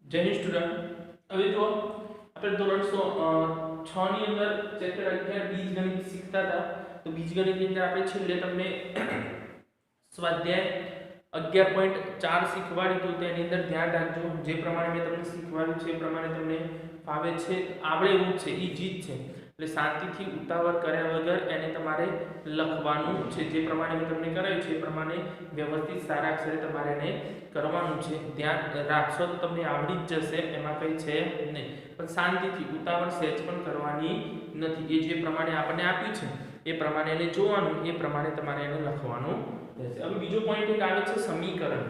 જેની સ્ટુડન્ટ હવે જો આપણે ધોરણ 6 ની અંદર ચેપ્ટર 11 બીજગણિત શીખતા હતા તો બીજગણિતની અંદર આપણે છેલ્લે તમને સ્વાધ્યાય 11.4 શીખવાડ્યું હતું તેની અંદર ધ્યાન રાખજો જે પ્રમાણે મેં તમને શીખવાડ્યું છે એ પ્રમાણે તમને ફાવે છે આવડે એવું છે ઈજી છે એટલે શાંતિથી ઉતાવળ કર્યા વગર એને તમારે લખવાનું છે જે પ્રમાણે મેં તમને કરાવ્યું છે એ પ્રમાણે વ્યવસ્થિત સારા અક્ષરે તમારે એને કરવાનું છે ધ્યાન રાખશો તો તમને આવડી જ જશે એમાં કંઈ છે નહીં પણ શાંતિથી ઉતાવળ સહેજ પણ કરવાની નથી એ જે પ્રમાણે આપણને આપ્યું છે એ પ્રમાણે એને જોવાનું એ પ્રમાણે તમારે એને લખવાનું રહેશે હવે બીજો પોઈન્ટ એક આવે છે સમીકરણ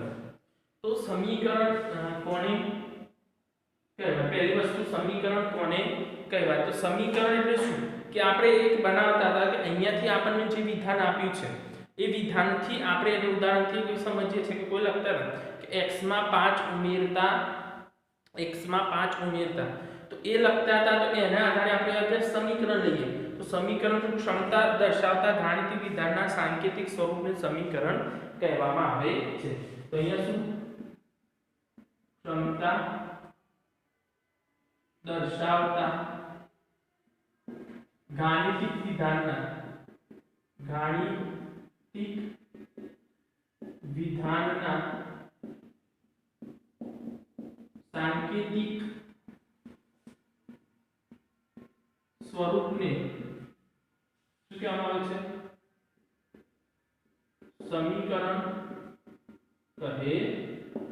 તો સમીકરણ કોને કહેવાય પહેલી વસ્તુ સમીકરણ કોને કહેવાય તો સમીકરણ એટલે શું કે આપણે એક બનાવતા હતા કે અહીંયાથી આપણને જે વિધાન આપ્યું છે એ વિધાનથી આપણે એને ઉદાહરણથી કોઈ સમજીએ છીએ કે કોઈ લખતા હતા કે x માં 5 ઉમેરતા તો એ લખતા હતા તો એના આધારે આપણે આગળ સમીકરણ લઈએ તો સમીકરણની ક્ષમતા દર્શાવતા ગાણિતિક વિધાનના સાંકેતિક સ્વરૂપને સમીકરણ કહેવામાં આવે છે તો અહીંયા શું ક્ષમતા દર્શાવતા ગાણિતિક વિધાનના સાંકેતિક સ્વરૂપને શું કહેવામાં આવે છે સમીકરણ કહે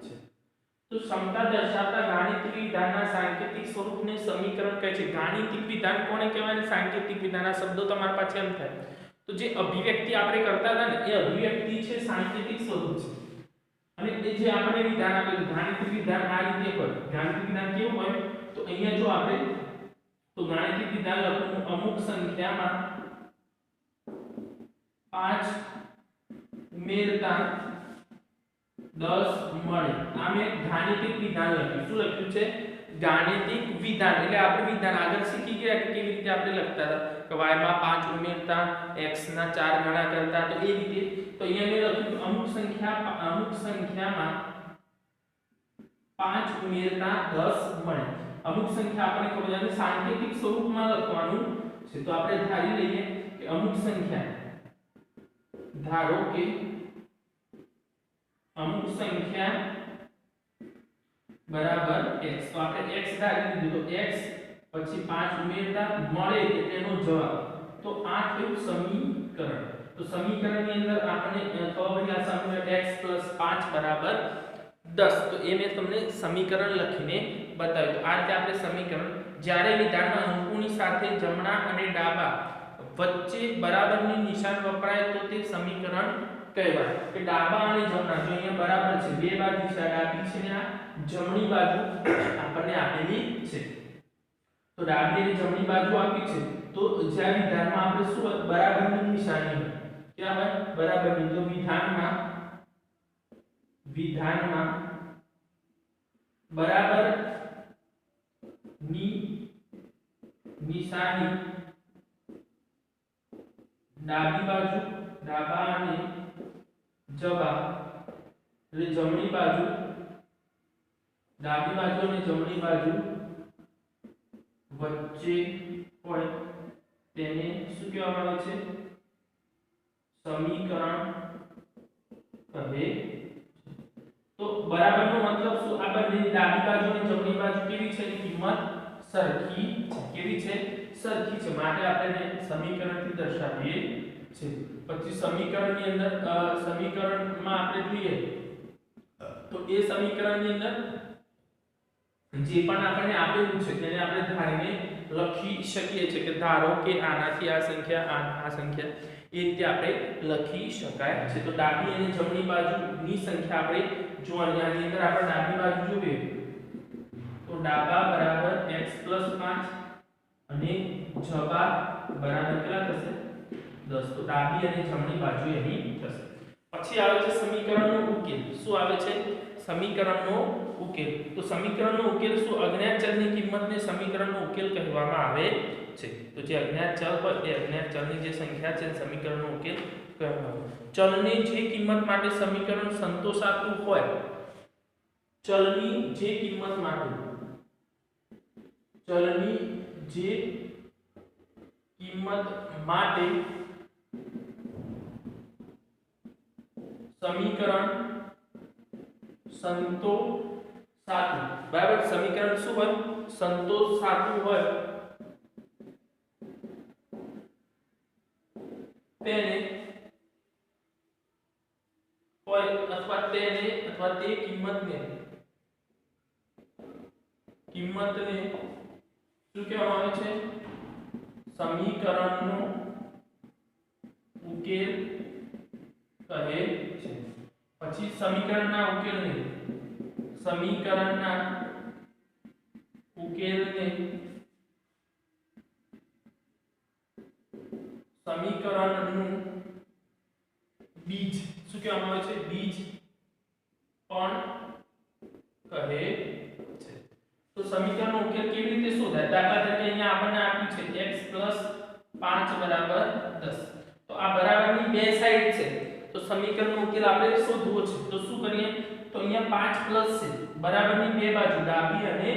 છે તો ક્ષમતા દર્શાવતા ગાણિતિક વિધાનના સાંકેતિક સ્વરૂપને સમીકરણ કહે છે ગાણિતિક વિધાન કોને કહેવાય અને સાંકેતિક વિધાન આ શબ્દો તમારા પાસે એમ થાય તો જે અભિવ્યક્તિ આપણે કરતા હતા ને એ અભિવ્યક્તિ છે સાંકેતિક સ્વરૂપ છે અને એ જે આપણે વિધાન આપેલું ગાણિતિક વિધાન આ રીતે હોય ગાણિતિક વિધાન કેવું હોય તો અહીંયા જો આપણે તો ગાણિતિક વિધાન લખવું અમુક સંખ્યામાં 5 ઉમેરતા 10 મળે આ મેં ગાણિતિક વિધાન લખ્યું શું લખ્યું છે ગાણિતિક વિધાન એટલે આપણે વિધાન આગળ શીખી ગયા કે કેવી રીતે આપણે લખતા હતા કે y માં 5 ઉમેરતા x ના 4 ગણા કરતા તો એ રીતે તો અહીંયા મેં લખ્યું અમુક સંખ્યામાં 5 ઉમેરતા 10 મળે અમુક સંખ્યા આપણે ખબર છે સાંકેતિક સ્વરૂપમાં લખવાનું છે તો આપણે ધારી લઈએ કે અમુક સંખ્યા ધારો કે અમુક સંખ્યા બરાબર x તો આપણે x ધારી લીધું તો x પછી 5 ઉમેરતા મળે એટલે એનો જવાબ તો આ થયું સમીકરણ તો સમીકરણની અંદર આપણે ખબર પડી આ સમીકરણ x 5 બરાબર 10 તો એ મેં તમને સમીકરણ લખીને બતાવ્યું આ રીતે આપણે સમીકરણ જ્યારે વિધાનમાં અંકોની સાથે જમણા અને ડાબા વચ્ચે બરાબરની નિશાન વપરાય તો તે સમીકરણ કહેવાય કે ડાબા અને જમણા જો અહીંયા બરાબર છે બે બાજુ છે ડાબી છે ને આ જમણી બાજુ આપણને આપેલી છે તો ડાબી અને જમણી બાજુ આપી છે તો જ્યાં વિધાનમાં આપણે શું બરાબરની નિશાની હોય ક્યાં હોય બરાબરની તો વિધાનમાં બરાબર ની નિશાની ડાબી બાજુ ડાબા અને જમા એટલે જમણી બાજુ ડાબી બાજુ અને જમણી બાજુ વચ્ચે હોય તેને શું કહેવામાં આવે છે સમીકરણ કહે તો બરાબરનો મતલબ શું આ બંનેની ડાબી બાજુ અને જમણી બાજુ કેવી છે એની કિંમત સરખી છે કેવી છે સરખી છે માટે આપણે સમીકરણથી દર્શાવીએ છે પછી સમીકરણની અંદર સમીકરણમાં આપણે જોઈએ તો એ સમીકરણની અંદર જે પણ આપણને આપેલું છે તેને આપણે ધારીને લખી શકીએ છીએ કે ધારો કે આનાથી આ સંખ્યા આ સંખ્યા એ રીતે આપણે લખી શકાય છે તો ડાબી અને જમણી બાજુની સંખ્યા આપણે જોવાની આની અંદર આપણે ડાબી બાજુ જોઈએ તો ડાબા બરાબર x 5 અને જબા બરાબર કેટલા થશે 10 તો ડાબી અને જમણી બાજુ એની થશે પછી આવે છે સમીકરણનો ઉકેલ શું આવે છે સમીકરણનો ઉકેલ તો સમીકરણનો ઉકેલ શું અજ્ઞાત ચલની કિંમતને સમીકરણનો ઉકેલ કહેવામાં આવે છે તો જે અજ્ઞાત ચલ હોય એ અજ્ઞાત ચલની જે સંખ્યા છે સમીકરણનો ઉકેલ કહેવામાં આવે ચલની જે કિંમત માટે સમીકરણ સંતોષાતું હોય ચલની જે કિંમત માટે ચલની જે કિંમત માટે સમીકરણ સંતોષાતું, બરાબર, સમીકરણ શું હોય, સંતોષાતું હોય તેને હોય અથવા તે કિંમતને શું કહેવામાં આવે છે, સમીકરણનો ઉકેલ કહે છે. પછી સમીકરણના ઉકેલને સમીકરણનું બીજ શું કહેવામાં આવે છે, બીજ પણ કહે છે. તો સમીકરણનો ઉકેલ કેવી રીતે શોધાય? દાખલા તરીકે અહીંયા આપણને આપ્યું છે x 5 બરાબર 10. તો આ બરાબરની બે સાઈડ છે, તો સમીકરણનો ઉકેલ આપણે શોધવો છે. તો શું કરીએ? તો અહીંયા 5 પ્લસ છે, બરાબરની બે બાજુ ડાબી અને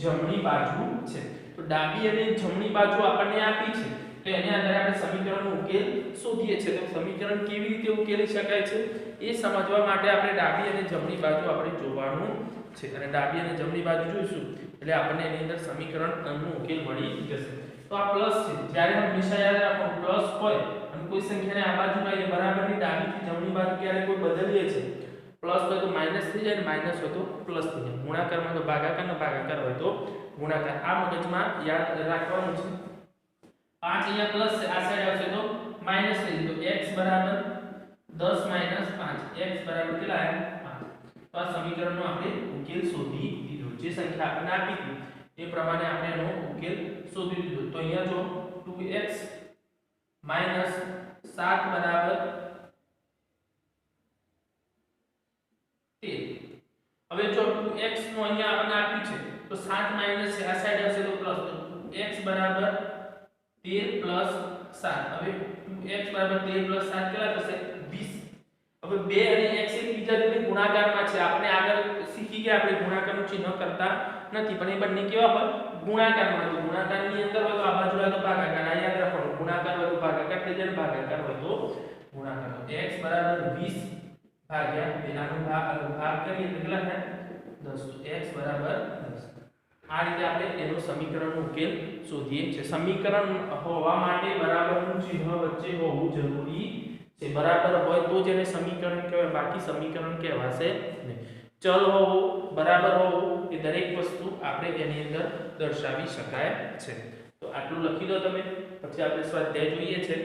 જમણી બાજુ છે. તો ડાબી અને જમણી બાજુ આપણને આપી છે, તો એના આધારે આપણે સમીકરણનો ઉકેલ શોધીએ છીએ. તો સમીકરણ કેવી રીતે ઉકેલી શકાય છે એ સમજવા માટે આપણે ડાબી અને જમણી બાજુ આપણે જોવાનું છે, અને ડાબી અને જમણી બાજુ જોઈશું એટલે આપણને એની અંદર સમીકરણનો ઉકેલ મળી જશે. તો આ પ્લસ છે, જ્યારે હંમેશા યાદ રાખો પ્લસ હોય અને કોઈ સંખ્યાને આ બાજુ લાવીએ, બરાબરની ડાબીથી જમણી બાજુ ક્યારે કોઈ બદલીએ છે, પ્લસ હોય તો માઈનસ થઈ જાય, માઈનસ હોય તો પ્લસ થઈ જાય, ગુણાકારમાં તો ભાગાકારનો ભાગાકાર હોય તો ગુણાકાર. આ મગજમાં યાદ રાખવાનું છે. 5 અહીંયા પ્લસ છે, આ સાઈડ આવશે તો માઈનસ થઈ જશે. તો x બરાબર 10 માઈનસ 5, x બરાબર કેટલા આવ્યા? 5. તો આ સમીકરણનો આપણે ઉકેલ શોધી દીધો. જે સંખ્યા આપણને આપી હતી એ પ્રમાણે આપણે એનો ઉકેલ શોધી દીધો. તો અહીંયા જો 2x 7 બરાબર 13. હવે જો 2x નો અહીંયા આપણને આપ્યું છે તો 7 માઈનસ છે, આ સાઈડ આવશે તો પ્લસ. તો x બરાબર 13 પ્લસ 7. હવે 2x બરાબર 13 પ્લસ 7 કેટલા થશે? 20. હવે 2 અને x એકબીજા જોડે ગુણાકારમાં છે. આપણે આગળ શીખી ગયા આપણે ગુણાકારનું ચિહ્ન કરતા નથી, પણ એ બંને કેવા હોય? ગુણાકારમાં. તો ગુણાકારની અંદર હોય તો આ બાજુ હોય તો ભાગાકાર. આ યાદ રાખવાનું, ગુણાકાર હોય તો ભાગાકાર થઈ જાય, ભાગાકાર હોય તો ગુણાકાર. તો x બરાબર 20 ભાગ્યા 2 આનો ભાગ કરીએ તો કેટલા થાય? 10. તો x બરાબર 10. આ રીતે આપણે એનો સમીકરણનો ઉકેલ શોધીએ છીએ. સમીકરણ હોવા માટે બરાબરનું ચિહ્ન વચ્ચે હોવું જરૂરી છે. બરાબર હોય તો જ એને સમીકરણ કહેવાય, બાકી સમીકરણ કહેવાશે નહીં. ચલ હોવું, બરાબર હોવું એ દરેક વસ્તુ આપણે એની અંદર દર્શાવી શકાય છે. તો આટલું લખી દો તમે, પછી આપણે સ્વાધ્યાય જોઈએ છે.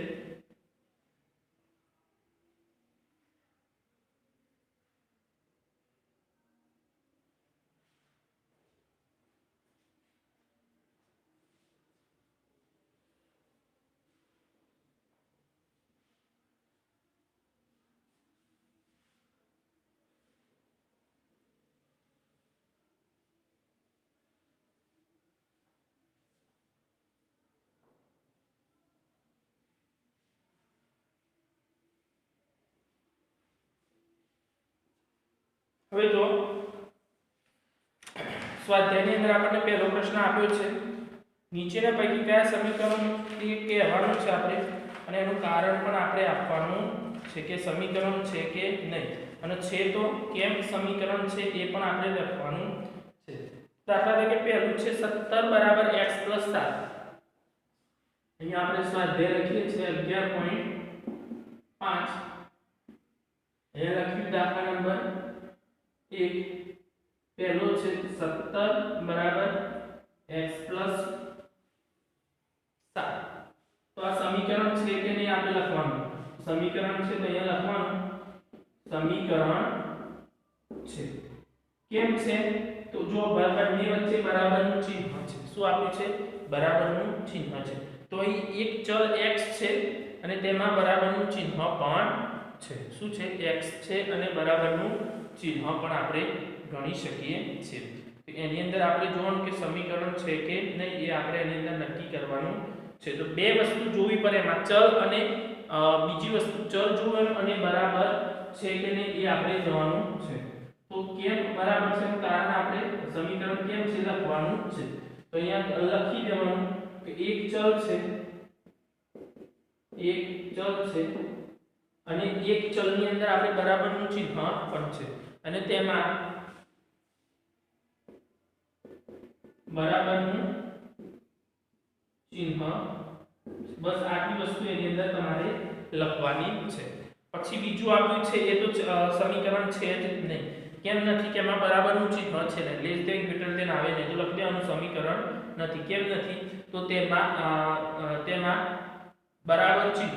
હવે જો સ્વાધ્યાયની અંદર આપણને પહેલો પ્રશ્ન આપ્યો છે, નીચેના પૈકી કયા સમીકરણ કહેવાનું છે આપણે, અને એનું કારણ પણ આપણે આપવાનું છે કે સમીકરણ છે કે નહીં, અને છે તો કેમ સમીકરણ છે એ પણ આપણે લખવાનું છે. દાખલા તરીકે પહેલું છે 17 બરાબર x 7. અહીંયા આપણે સ્વાધ્યાય લખીએ છીએ 11.5. એ લખ્યું દાખલા નંબર 1. પહેલો છે 17 બરાબર x 7. તો આ સમીકરણ છે કે નહીં આપણે લખવાનું. સમીકરણ છે તો અહીંયા લખવાનું સમીકરણ છે. કેમ છે? તો જો બંને વચ્ચે બરાબરનું ચિહ્ન છે. શું આપ્યું છે? બરાબરનું ચિહ્ન છે. તો અહીં એક ચલ x છે અને તેમાં બરાબરનું ચિહ્ન પણ છે. શું છે? x છે અને બરાબરનું ચિહ્ન પણ આપણે ગણી શકીએ છીએ. તો એની અંદર આપણે જોવાનું કે સમીકરણ છે કે નહીં એ આપણે એની અંદર નક્કી કરવાનું છે. તો બે વસ્તુ જોવી પડે એમાં, ચલ અને બીજી વસ્તુ ચલ જોવાનું અને બરાબર છે કે નહીં એ આપણે જોવાનું છે. તો તો કેમ બરાબર છે એનું કારણ આપણે સમીકરણ કેમ છે લખવાનું છે. તો અહીંયા લખી દેવાનું કે એક ચલ છે અને એક ચલની અંદર આપણે બરાબરનું ચિહ્ન પણ છે અને તેમાં બરાબરનું ચિહ્ન બસ આટલી વસ્તુ એની અંદર તમારે લખવાની છે. પછી બીજું આપ્યું છે એ તો સમીકરણ છે જ નહીં. કેમ નથી? કે એમાં બરાબરનું ચિહ્ન છે ને લેસ ધેન ગ્રેટર ધેન આવે ને તો લખી દેવાનું સમીકરણ નથી. કેમ નથી? તો તેમાં બરાબર ચિહ્ન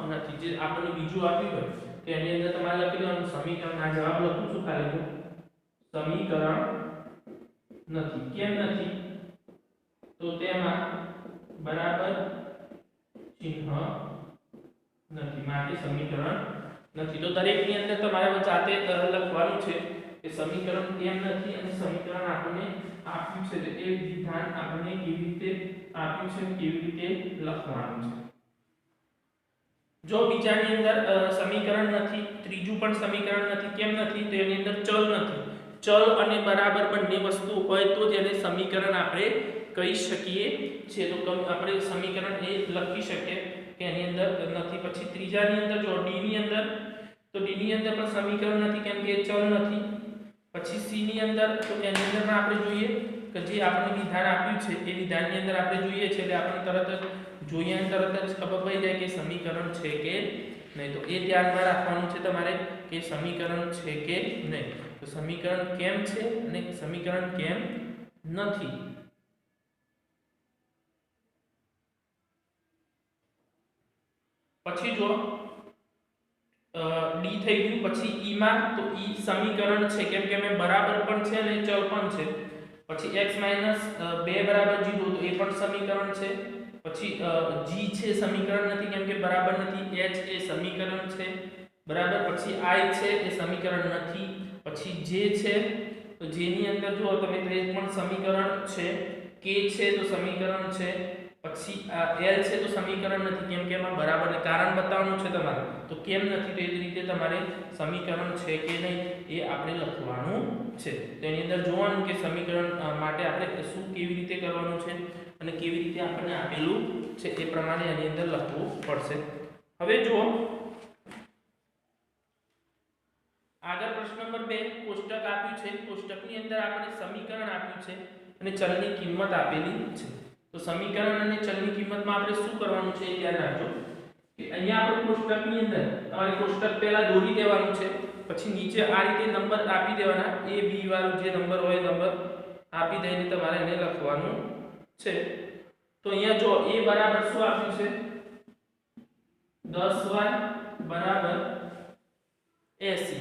નથી. જે આપણને બીજું આપ્યું હોય તો એની અંદર તમારે લખી દેવાનું સમીકરણ. આ જવાબ લખું છું ખાલી હું સમીકરણ નથી. કેમ નથી? તો તેમાં બરાબર ચિહ્ન નથી માટે સમીકરણ નથી. તો દરેકની અંદર તમારે જાતે લખવાનું છે કે સમીકરણ કેમ નથી અને સમીકરણ આપણને આપ્યું છે એ વિધાન આપણને કેવી રીતે આપ્યું છે કેવી રીતે લખવાનું છે. જો બીજાની અંદર સમીકરણ નથી, ત્રીજું પણ સમીકરણ નથી. કેમ નથી? તો એની અંદર ચલ નથી. ચલ અને બરાબર બંને વસ્તુ હોય તો જ એને સમીકરણ આપણે કહી શકીએ છે. તો આપણે સમીકરણ એ લખી શકીએ કે એની અંદર નથી. પછી ત્રીજાની અંદર જો ડી ની અંદર, તો ડી ની અંદર પણ સમીકરણ નથી કેમ કે ચલ નથી. પછી સી ની અંદર, તો એની અંદર પણ આપણે જોઈએ કે જે આપણને વિધાન આપ્યું છે એ વિધાનની અંદર આપણે જોઈએ છે એટલે આપણે તરત જ જોઈએ અને તરત જ ખબર પડી જાય કે સમીકરણ છે કે નહીં. તો એ ધ્યાનમાં રાખવાનું છે તમારે કે સમીકરણ છે કે નહીં. તો સમીકરણ કેમ છે અને સમીકરણ કેમ નથી. પછી જો ડી થઈ ગયું. પછી ઈ માં, તો ઈ સમીકરણ છે કેમ કે મેં બરાબર પણ છે અને ચલ પણ છે. પછી x 2 બરાબર 0 તો એ પણ સમીકરણ છે. પછી g છે સમીકરણ નથી કેમ કે બરાબર નથી. h એ સમીકરણ છે બરાબર. પછી i છે એ સમીકરણ નથી. પછી j છે તો j ની અંદર જો તમે તો એ પણ સમીકરણ છે. k છે તો સમીકરણ છે. પછી l છે તો સમીકરણ નથી કેમ કે એમાં બરાબર ને કારણ બતાવવાનું છે તમારે. તો કેમ નથી તો એ જ રીતે તમારે સમીકરણ છે કે નહીં એ આપણે લખવાનું છે. તો એની અંદર જોવાનું કે સમીકરણ માટે આપણે શું કેવી રીતે કરવાનું છે અને કેવી રીતે આપણને આપેલું છે એ પ્રમાણે એની અંદર લખવું પડશે. હવે જુઓ આગળ પ્રશ્ન નંબર 2 કોષ્ટક આપ્યું છે. કોષ્ટકની અંદર આપણે સમીકરણ આપ્યું છે અને ચલની કિંમત આપેલી છે. તો સમીકરણ અને ચલની કિંમતમાં આપણે શું કરવાનું છે એ ધ્યાન રાખજો કે અહીંયા આપણે કોષ્ટકની અંદર તમારે કોષ્ટક પહેલા દોરી દેવાનું છે. પછી નીચે આ રીતે નંબર આપી દેવાના. a b વાળું જે નંબર હોય નંબર આપી દઈને તમારે એને લખવાનું છે. તો અહીંયા જો a બરાબર શું આપ્યું છે 10y બરાબર 80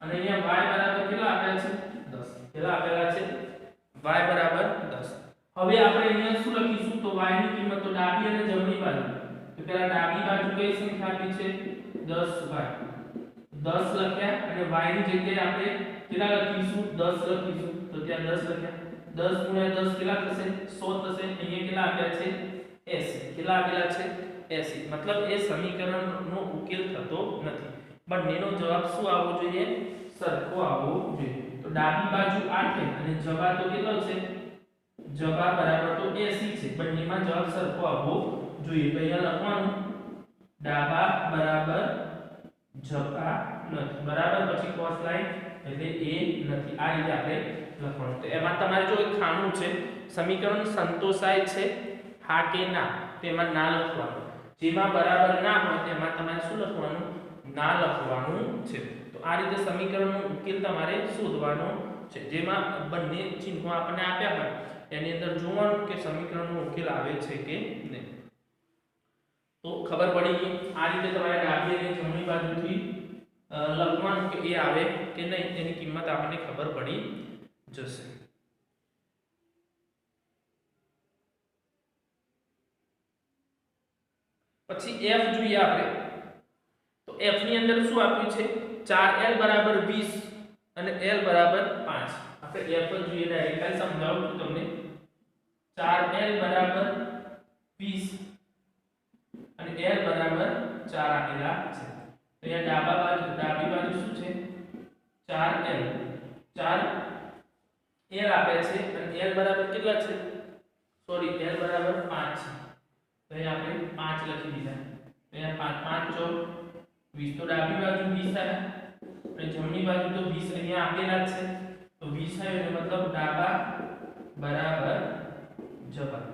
અને અહીંયા y બરાબર કેટલા આપ્યા છે 10. કેટલા આપેલા છે y બરાબર 10. હવે આપણે અહીંયા શું લખીશું તો y ની કિંમત તો ડાબી અને જમણી બાજુ. તો પહેલા ડાબી બાજુ કઈ સંખ્યા આપી છે 10y. 10 લખ્યા અને y ની જગ્યાએ આપણે કેટલા લખીશું 10 લખીશું. તો ત્યાં 10 લખ્યા. 10 ગુણ્યા 10 કેટલા થશે 100 થશે. અહીંયા કેટલા આપ્યા છે 80. કેટલા આપેલા છે 80. મતલબ એ સમીકરણનો ઉકેલ થતો નથી. બંનેનો જવાબ શું આવવો જોઈએ સરખો આવવો જોઈએ. તો ડાબી બાજુ 8 અને જવાબ તો કેટલો છે જવાબ બરાબર તો 80 છે. બંનેમાં જવાબ સરખો આવવો જોઈએ. તો અહીંયા લખવાનું ડાબા બરાબર જવાબ નથી બરાબર. પછી કોસ લાઈન એટલે એ નથી. આ રીતે આપણે લખવાનું. તો એમાં તમારે જો એક ખાનું છે સમીકરણ સંતોષાય છે હા કે ના તેમાં ના લખવાનું. જેમાં બરાબર ના હોય તેમાં તમારે શું લખવાનું ના લખવાનું છે. તો આ રીતે સમીકરણનો ઉકેલ તમારે શોધવાનો છે. જેમાં બંને ચિહ્નો આપણને આપ્યા હોય એની અંદર જોવાનું કે સમીકરણનો ઉકેલ આવે છે કે નહીં. તો ખબર પડી ગઈ. આ રીતે તમારે ડાબી અને જમણી બાજુથી લખવાનું કે એ આવે કે નહીં એની કિંમત આપણને ખબર પડી જશે. પછી f જોઈએ આપણે. તો f ની અંદર શું આપ્યું છે 4l બરાબર 20 અને l બરાબર 5. આપણે f જ જોઈએ ડાયરેક્ટ ખાલી સમજાવું છું તમને. 4l બરાબર 20 અને l બરાબર 4 આપેલા છે. તો અહીંયા ડાબી બાજુ શું છે 4l 4l આપે છે અને l બરાબર કેટલા છે સોરી l બરાબર 5 છે તો અહીં આપણે 5 લખી દીધા તો અહીંયા 5 5 14 20 તો ડાબી બાજુ 20 આવે અને જમણી બાજુ તો 20 અહીંયા આપેલા છે તો 20 આવે એટલે મતલબ ડાબા બરાબર જવાબ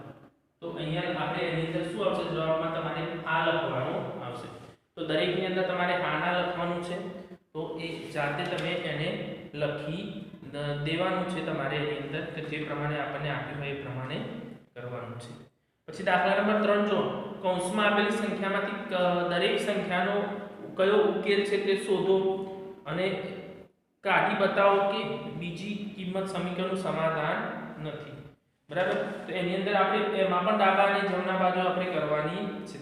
તો અહીંયા આપણે એની અંદર શું આવશે જવાબમાં તમારે આ લખવાનું આવશે તો દરેકની અંદર તમારે આના લખવાનું છે તો એ જાતે તમે એને લખી દેવાનું છે તમારે એની અંદર કે જે પ્રમાણે આપણને આપ્યું હોય એ પ્રમાણે કરવાનું છે પછી દાખલા નંબર 3 જો કૌંસમાં આપેલી સંખ્યામાંથી દરેક સંખ્યાનો કયો ઉકેલ છે તે શોધો અને કાઢી બતાવો કે બીજી કિંમત સમીકરણનું સમાધાન નથી બરાબર તો એની અંદર આપણે એમાં પણ ડાબા અને જમણા બાજુ આપણે કરવાની છે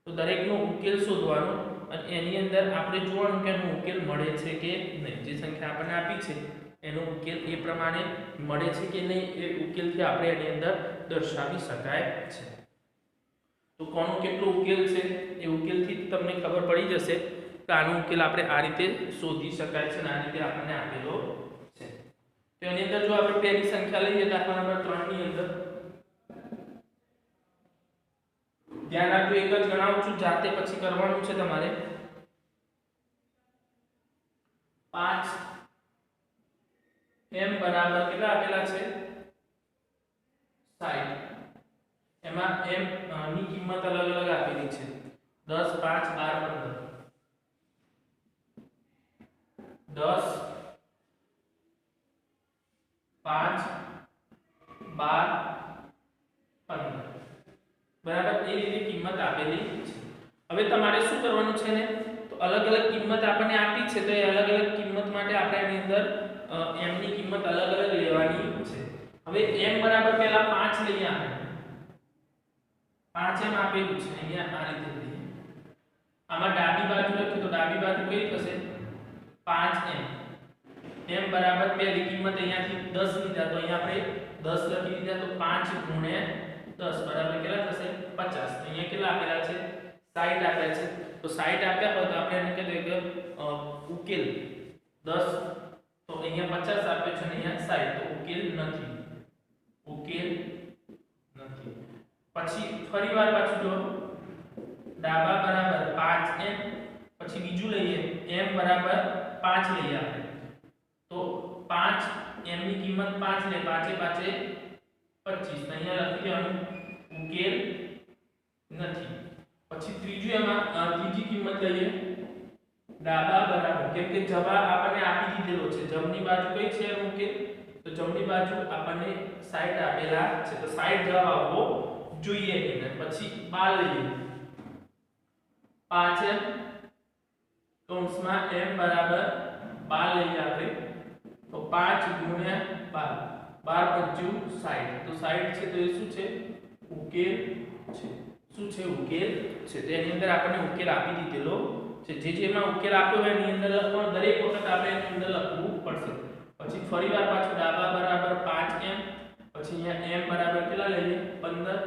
તો દરેકનો ઉકેલ શોધવાનો અને એની અંદર આપણે જોવાનું કે એનો ઉકેલ મળે છે કે નહીં જે સંખ્યા આપણને આપી છે એનો ઉકેલ એ પ્રમાણે મળે છે કે નહીં એ ઉકેલથી આપણે એની અંદર દર્શાવી શકાય છે તો કોનો કેટલો ઉકેલ છે એ ઉકેલથી તમને ખબર પડી જશે કે આનો ઉકેલ આપણે આ રીતે શોધી શકાય છે અને આ રીતે આપણને આપેલો છે તો એની અંદર જો આપણે પહેલી સંખ્યા લઈએ દાખલા નંબર 3 ની અંદર ધ્યાન રાખજો એક જ ગણાવું છું જાતે પછી કરવાનું છે તમારે 5 m બરાબર કેટલા આપેલા છે 60 એમાં m ની કિંમત અલગ અલગ આપેલી છે 10 5 12 15 10 5 12 15 બરાબર એ રીતે કિંમત આપેલી છે હવે તમારે શું કરવાનું છે ને તો અલગ અલગ કિંમત આપણને આપી છે તો એ અલગ અલગ કિંમત માટે આપણે એની અંદર m ની કિંમત અલગ અલગ લેવાની છે હવે m બરાબર પહેલા 5 લઈએ આપણે 5 m આપેલું છે અહીંયા આ રીતે લઈએ આમાં ડાબી બાજુ લખીએ તો ડાબી બાજુ કઈ થશે 5m m બરાબર પહેલી કિંમત અહીંયાથી 10 લીધા તો અહીંયા આપણે 10 લખી દીધા તો 5 ગુણ્યા 10 બરાબર કેટલા થશે 50 અહીંયા કેટલા આપેલા છે 60 આપ્યા છે તો 60 આપ્યા હોય તો આપણે એને કહી દઈએ કે ઉકેલ 10 તો અહીંયા 50 આપ્યો છે અને અહીંયા 60 તો ઉકેલ નથી પછી ફરીવાર પાછું જો ડાબા બરાબર 5m પછી બીજું લઈએ m બરાબર 5 લઈએ આપણે તો 5 m ની કિંમત 5 લે 5 5 25 અહીંયા લખી દેવાનું ઉકેલ નથી પછી ત્રીજું એમાં ત્રીજી કિંમત લઈએ ડાબા બરાબર કેમ કે જવાબ આપણને આપી દીધેલો છે જમણી બાજુ કઈ છે ઉકેલ તો જમણી બાજુ આપણને 60 આપેલા છે તો 60 જવાબ આવવો જોઈએ એને પછી 12 લઈએ 5m કૌંસમાં m બરાબર 12 લઈએ આપણે તો 5 ગુણ્યા 12 12 × 60 તો 60 છે તો એ શું છે ઉકેલ છે શું છે ઉકેલ છે તેની અંદર આપણને ઉકેલ આપી દીધેલો છે જે જેમાં ઉકેલ આપ્યો હોય એની અંદર લખવાનું દરેક વખત આપણે એની અંદર લખવું પડશે પછી ફરીવાર પાછું ડાબા બરાબર 5m પછી અહીંયા m બરાબર કેટલા લઈએ 15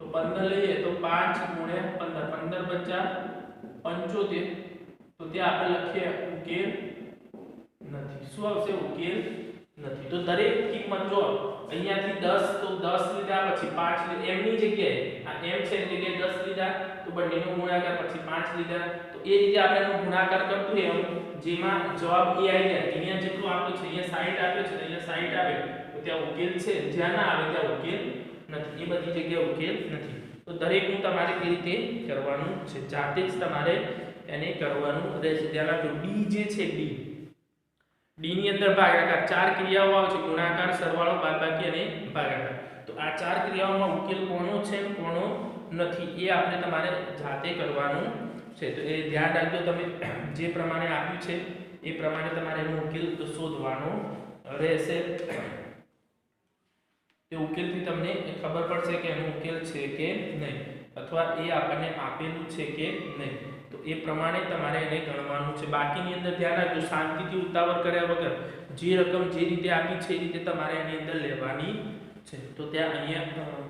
તો 15 લઈએ તો 5 ગુણ્યા 15 15 75 તો ત્યાં આપણે લખીએ ઉકેલ નથી શું આવશે ઉકેલ નથી તો દરેક કિંમત જો અહીંયાથી 10 તો 10 લીધા પછી 5 લીધા m ની જગ્યાએ આ m છે એની જગ્યાએ 10 લીધા તો બંનેનો ગુણાકાર પછી 5 લીધા તો એ રીતે આપણે એનો ગુણાકાર કરતું રહે જેમાં જવાબ એ આવી જાય અહીંયા જેટલું આપ્યું છે અહીંયા 60 આપ્યો છે અહીંયા 60 આવે તો ત્યાં ઉકેલ છે જ્યાં ના આવે ત્યાં ઉકેલ નથી એ બધી જગ્યાએ ઉકેલ નથી તો દરેકનું તમારે એ રીતે કરવાનું છે જાતે જ તમારે એને કરવાનું રહેશે ધ્યાન રાખજો d જે છે d ની અંદર ભાગાકાર ચાર ક્રિયાઓ આવે છે ગુણાકાર સરવાળો બાદબાકી અને ભાગાકાર તો આ ચાર ક્રિયાઓમાં ઉકેલ કોનો છે કોનો નથી એ આપણે તમારે જાતે કરવાનું છે તો એ ધ્યાન રાખજો તમે જે પ્રમાણે આપ્યું છે એ પ્રમાણે તમારે એનો ઉકેલ શોધવાનો રહેશે તે ઉકેલથી તમને ખબર પડશે કે એનો ઉકેલ છે કે નહીં અથવા એ આપણને આપેલું છે કે નહીં તો એ પ્રમાણે તમારે એને ગણવાનું છે બાકીની અંદર ધ્યાન રાખજો શાંતિથી ઉતાવળ કર્યા વગર જે રકમ જે રીતે આપી છે એ રીતે તમારે એની અંદર લેવાની છે તો ત્યાં અહીંયા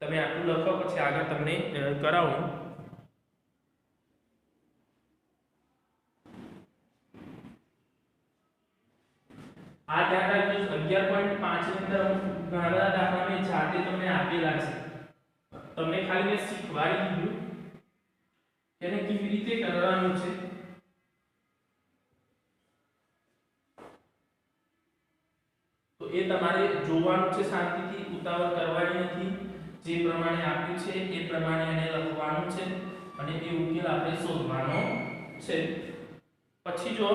તમે આટલું લખો પછી આગળ તમને કરાવું આ ધ્યાન રાખજો 11.5 ની અંદર ઘણા બધા દાખલા મેં જાતે તમને આપેલા છે, તમને ખાલી મેં શીખવાડી દીધું એને કેવી રીતે કરવાનું છે। તો એ તમારે જોવાનું છે શાંતિથી, ઉતાવળ કરવાની નથી, જે પ્રમાણે આપ્યું છે એ પ્રમાણે એને લખવાનું છે અને એ ઉકેલ આપણે શોધવાનો છે। પછી જો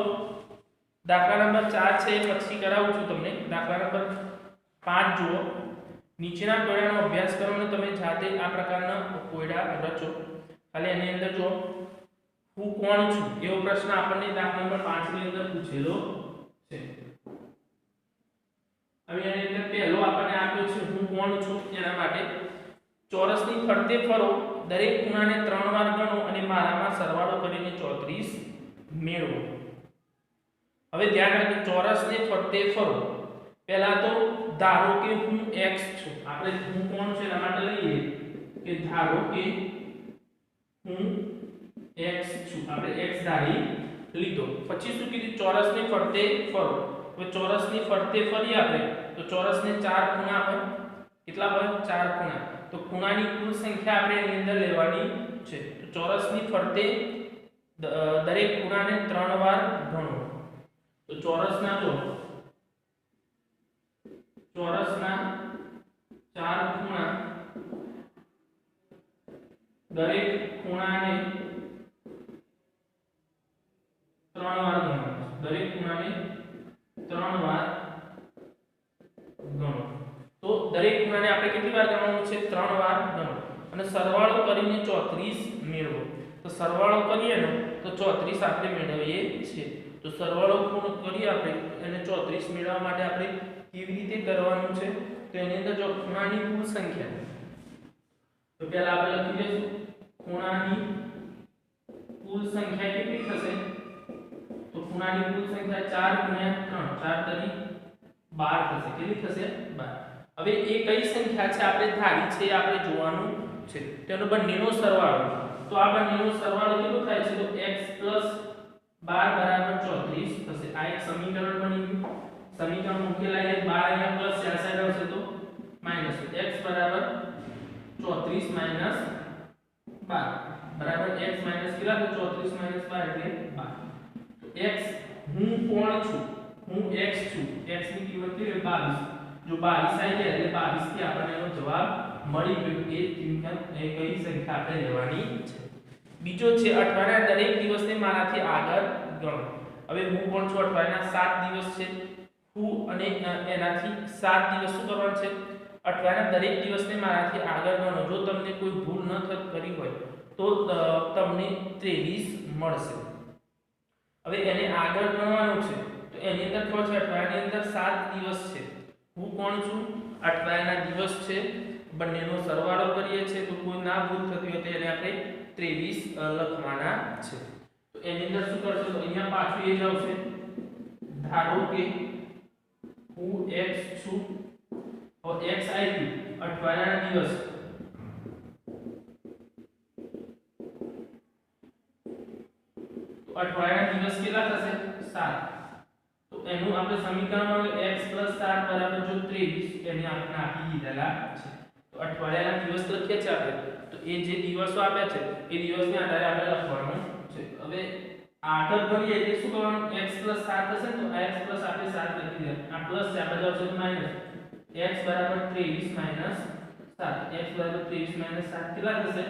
દાખલા નંબર 4 છે પછી કરાવું છું તમને। દાખલા નંબર 5 જુઓ, નીચેના કોયડાનો અભ્યાસ કરો અને તમે જાતે આ પ્રકારના કોયડા રચો। ખાલી એની અંદર જો હું કોણ છું એવો પ્રશ્ન આપણને દાખલા નંબર 5 ની અંદર પૂછેલો છે। હવે એની અંદર પહેલો આપણને આપ્યો છે હું કોણ છું, એના માટે ચોરસની ફરતે ફરો, દરેક ખૂણાને 3 વાર ગણો અને મારામાં સરવાળો કરીને 34 મેળવો। હવે ધ્યાન રાખજો, ચોરસને ફરતે ફરો, પહેલા તો ધારો કે હું x છું, આપણે હું કોણ છું એના માટે લઈએ કે ધારો કે હું x છું, આપણે x ધારી લીધો। પછી શું કીધું, ચોરસને ફરતે ફરો। હવે ચોરસની ફરતે ફરી આપણે તો ચોરસને 4 ખૂણા હોય, કેટલા હોય 4 ખૂણા, તો ખૂણાની કુલ સંખ્યા આપણે એની અંદર લેવાની છે। તો ચોરસની ફરતે દરેક ખૂણાને 3 વાર ગણો। તો ચોરસના 4 ખૂણા, દરેક ખૂણાને 3 વાર ગણો, દરેક ખૂણાને 3 વાર ગણો। તો દરેક ખૂણાને આપણે કેટલી વાર ગણવાનું છે, 3 વાર ગણો અને સરવાળો કરીને 34 મેળવો। તો સરવાળો કરીએ ને તો 34 આપણે મેળવીએ છીએ। તો સરવાળો કરીએ આપણે અને 34 મેળવવા માટે આપણે કેવી રીતે કરવાનું છે, તો એની અંદર જો ખૂણાની કુલ સંખ્યા, તો પહેલા આપણે લખી દઈશું ખૂણાની કુલ સંખ્યા કેટલી થશે, તો ખૂણાની કુલ સંખ્યા 4 * 3 4 * 12 થશે। કેટલી થશે 12। હવે એ કઈ સંખ્યા છે આપણે ધારી છે એ આપણે જોવાનું છે, તેનો બંનેનો સરવાળો, તો આ બંનેનો સરવાળો કેટલો થાય છે, તો x + 12 = 34 થશે। આ એક સમીકરણ બની ગયું। સમીકરણ ઉકેલાય 12 અહીંયા પ્લસ 66 આવશે તો માઈનસ, x = 34 - 12 બરાબર x માઈનસ કેટલા, તો 34 - 12 એટલે 12। તો x હું કોણ છું, હું x છું, x ની કિંમત કેટલી 22, જો 22 આવી જાય એટલે 22 થી આપણને એનો જવાબ મળી ગયો। એ કિંમત એ કઈ સંખ્યા આપણે લેવાની છે। બીજો છે અઠવાડિયાના દરેક દિવસને મારાથી આગળ ગણો। હવે હું કોણ છું, અઠવાડિયાના 7 દિવસ છે, હું અને એનાથી 7 દિવસ શું કરવાનું છે, અઠવાડિયાના દરેક દિવસને મારાથી આગળ ગણો। જો તમને કોઈ ભૂલ ન કરી હોય તો તમને 23 મળશે। હવે એને આગળ ગણવાનું છે તો એની અંદર શું છે, અઠવાડિયાની અંદર 7 દિવસ છે, હું કોણ છું, અઠવાડિયાના દિવસ છે, બંનેનો સરવાળો કરીએ છીએ તો કોઈ ના ભૂલ થતી હોય તો એને આપણે 23 લખવાના છે। તો એની અંદર શું કરશો, તો અહીંયા પાછું એ જ આવશે, ધારો કે હું x છું, और x આવી અઠવાડિયાના દિવસ, તો અઠવાડિયાના દિવસ કેટલા થશે 7। તો એનું આપણે સમીકરણમાં x + 7 = જો 23 એને આપણે આપી દીધેલા છે। તો અઠવાડિયાના દિવસ લખીએ છીએ આપણે, તો એ જે દિવસો આપ્યા છે એ દિવસને આધારે આપણે લખવાનું છે। હવે આગળ કરીએ એટલે શું કરવાનું, x + 7 થશે તો આ x + આપણે 7 લખી દે, આ પ્લસ છે આ બાજુ આવશે તો માઈનસ, x = 23 - 7, x = 23 - 7 કેટલા થશે,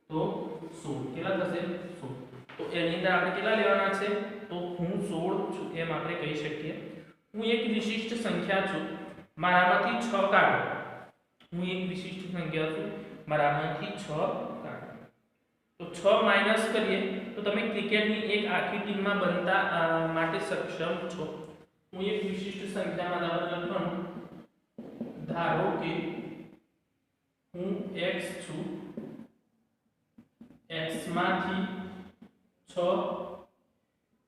તો 16 કેટલા થશે 16। તો એની અંદર આપણે કેટલા લેવાના છે, તો હું 16 છું એમ આપણે કહી શકીએ। હું એક વિશિષ્ટ સંખ્યા છું, મારામાંથી 6 કાઢો। હું એક વિશિષ્ટ સંખ્યા છું, મારામાંથી 6 કાઢો। તો 6 માઈનસ કરીએ તો તમે ક્રિકેટની એક આખી ટીમમાં બનતા માટે સક્ષમ છો। હું એક વિશિષ્ટ સંખ્યામાં દાખલા લખવાનું, ધારો કે હું x છું, x માંથી 6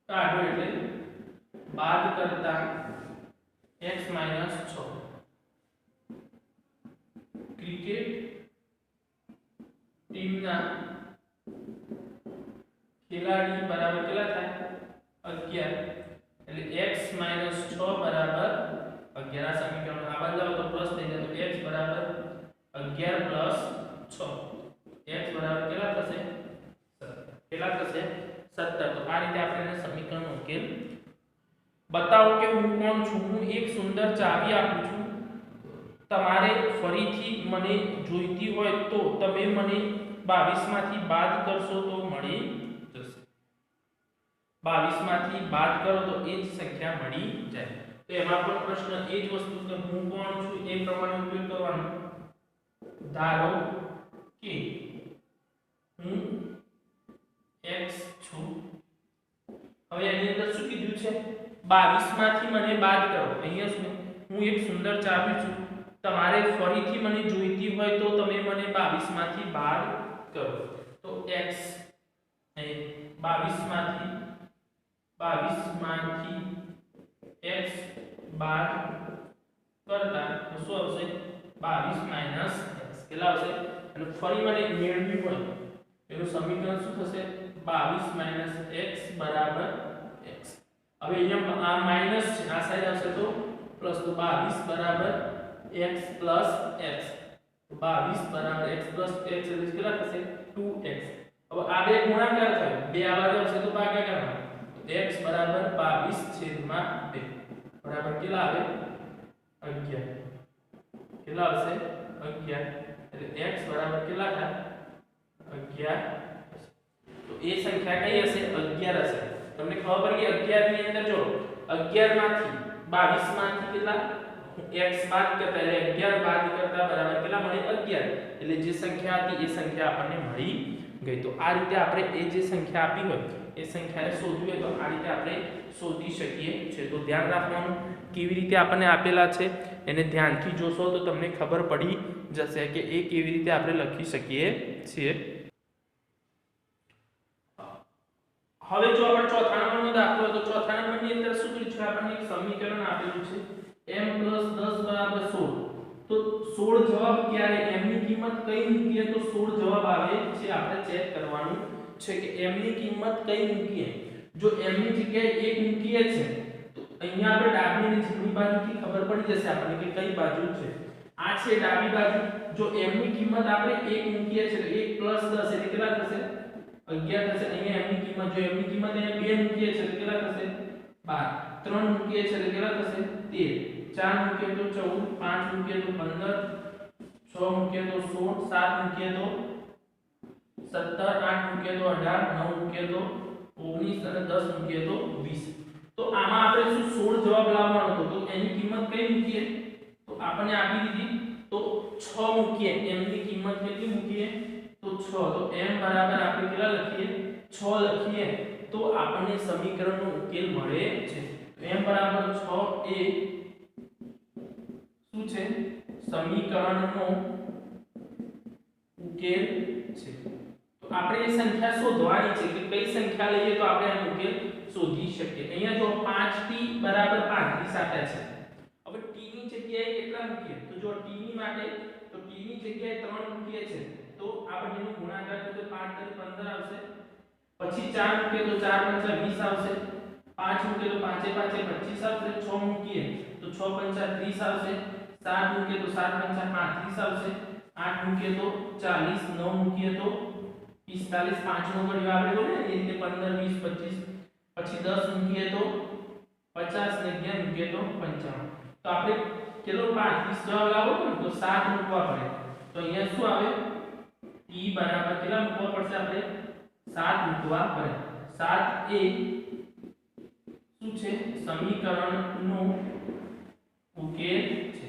કાઢો એટલે બાદ કરતા x - 6। ક્રિકેટ ટીમના ખેલાડી બરાબર કેટલા થાય 11, એટલે x - 6 બરાબર 11 આ સમીકરણ આ બાજુ લાવો તો પ્લસ થઈ જાય તો x બરાબર 11 + 6 x બરાબર કેટલા થશે 17 કેટલા થશે 17 તો આ રીતે આપણે એને સમીકરણનો ઉકેલ બતાવો કે હું કોણ છું હું એક સુંદર ચાવી આપું છું તમારે ફરીથી મને જોઈતી હોય તો તમે મને 22 માંથી બાદ કરશો તો મળી જશે 22 માંથી બાદ કરો તો એ જ સંખ્યા મળી જાય તો એમાં પણ પ્રશ્ન એ જ વસ્તુ કે હું કોણ છું એ પ્રમાણે ઉપયોગ કરવાનો ધારો કે હું x છું હવે એની અંદર શું કીધું છે 22 માંથી મને બાદ કરો અહીંયા શું હું એક સુંદર ચાવી છું તમારે ફરીથી મને જોઈતી હોય તો તમે મને 22 માંથી બાદ કરો તો x એ 22 માંથી x બાદ કરતા તો શું આવશે 22 - x કેટલા આવશે અને ફરી મને મેળવવી હોય એનું સમીકરણ શું થશે 22 - x બરાબર x હવે અહીંયા આ માઈનસ છે આ સાઈડ આવશે તો પ્લસ તો 22 બરાબર x plus x તો 22 બરાબર x plus x એટલે કેટલા થશે 2x હવે આ બે ગુણાકાર થાય બે આ બાજુ આવશે તો ભાગાકાર માં x બરાબર 22/2 બરાબર કેટલા આવે 11 કેટલા આવશે 11 એટલે x બરાબર કેટલા થાય 11 તો એ સંખ્યા કઈ હશે 11 હશે તમને ખબર પડી કે 11 ની અંદર જો 11 માંથી 22 માંથી કેટલા x બાદ કરતા એટલે 11 બાદ કરતા બરાબર કેટલા મળે 11 એટલે જે સંખ્યા હતી એ સંખ્યા આપણને મળી ગઈ તો આ રીતે આપણે એ જે સંખ્યા આપી હોય એ સંખ્યાને શોધવી હોય તો આ રીતે આપણે શોધી શકીએ છે તો ધ્યાન રાખવાનું કેવી રીતે આપણને આપેલા છે એને ધ્યાનથી જોશો તો તમને ખબર પડી જશે કે એ કેવી રીતે આપણે લખી શકીએ છીએ હવે જો આપણે ચોથા નંબરનો દાખલો તો ચોથા નંબરની અંદર શું કર્યું છે આપણને એક સમીકરણ આપેલું છે m + 10 = 16 તો 16 જવાબ ક્યારે m ની કિંમત કઈ મૂકીએ તો 16 જવાબ આવે છે આપણે ચેક કરવાનું છે કે m ની કિંમત કઈ મૂકીએ જો m ની જગ્યાએ 1 મૂકીએ છે તો અહીંયા આપણે ડાબી અને જમણી બાજુથી ખબર પડી જશે આપણને કે કઈ બાજુ છે આ છે ડાબી બાજુ જો m ની કિંમત આપણે 1 મૂકીએ છે તો 1 + 10 એટલે કેટલા થશે 11 થશે અહીંયા m ની કિંમત જો m ની કિંમત અહીંયા 2 મૂકીએ છે તો કેટલા થશે 12 3 મૂકીએ છે તો કેટલા થશે 13 4 મૂકીએ તો 14 5 મૂકીએ તો 15 6 મૂકીએ તો 16 7 મૂકીએ તો 17 8 મૂકીએ તો 18 9 મૂકીએ તો 19 અને 10 મૂકીએ તો 20 તો આમાં આપણે શું 16 જવાબ લાવવાનો હતો તો એની કિંમત કઈ મૂકીએ તો આપણને આપી દીધી તો 6 મૂકીએ m ની કિંમત કેટલી મૂકીએ તો 6 તો m બરાબર આપણે કેટલા લખીએ 6 લખીએ તો આપણને સમીકરણનો ઉકેલ મળે છે m બરાબર 6 એ શું છે સમીકરણનો ઉકેલ છે તો આપણે એ સંખ્યા શોધવાની છે કે કઈ સંખ્યા લઈએ તો આપણે એનો ઉકેલ શોધી શકીએ અહીંયા જો 5t = 35 આપ્યા છે હવે t ની જગ્યાએ કેટલા મૂકીએ તો જો t ની માટે તો t ની જગ્યાએ 3 મૂકીએ છે તો આ બંનેનો ગુણાકાર તો 5 * 15 આવશે પછી 4 મૂકીએ તો 4 × 20 આવશે 5 મૂકીએ તો 5 × 5 = 25 આવશે 6 મૂકીએ તો 6 × 5 = 30 આવશે 7 મૂકીએ તો 7 × 5 = 35 આવશે 8 મૂકીએ તો 40 9 મૂકીએ તો 45 5 નો ઘડિયો આપણે બોલે એ રીતે 15 20 25 પછી 10 મૂકીએ તો 50 ને 11 મૂકીએ તો 55 તો આપણે કેટલો 35 જવાબ લાવો તો 7 મૂકવા પડે તો અહીંયા શું આવે t બરાબર કેટલા મૂકવા પડશે આપણે 7 મૂકવા પડે 7 એ શું છે સમીકરણનો ઉકેલ છે